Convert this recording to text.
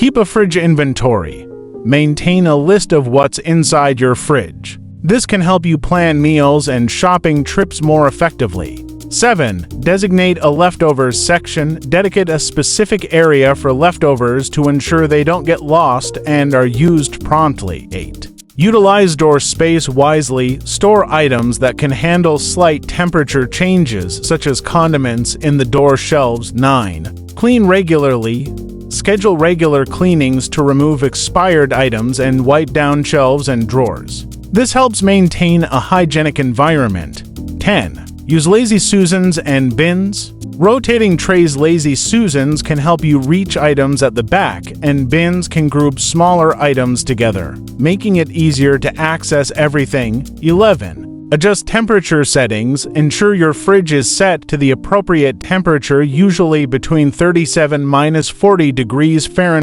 Keep a fridge inventory. Maintain a list of what's inside your fridge. This can help you plan meals and shopping trips more effectively. 7. Designate a leftovers section. Dedicate a specific area for leftovers to ensure they don't get lost and are used promptly. 8. Utilize door space wisely. Store items that can handle slight temperature changes, such as condiments, in the door shelves. 9. Clean regularly. Schedule regular cleanings to remove expired items and wipe down shelves and drawers. This helps maintain a hygienic environment. 10. Use Lazy Susans and bins. Rotating trays. Lazy Susans can help you reach items at the back, and bins can group smaller items together, making it easier to access everything. 11. Adjust temperature settings. Ensure your fridge is set to the appropriate temperature, usually between 37–40 degrees Fahrenheit.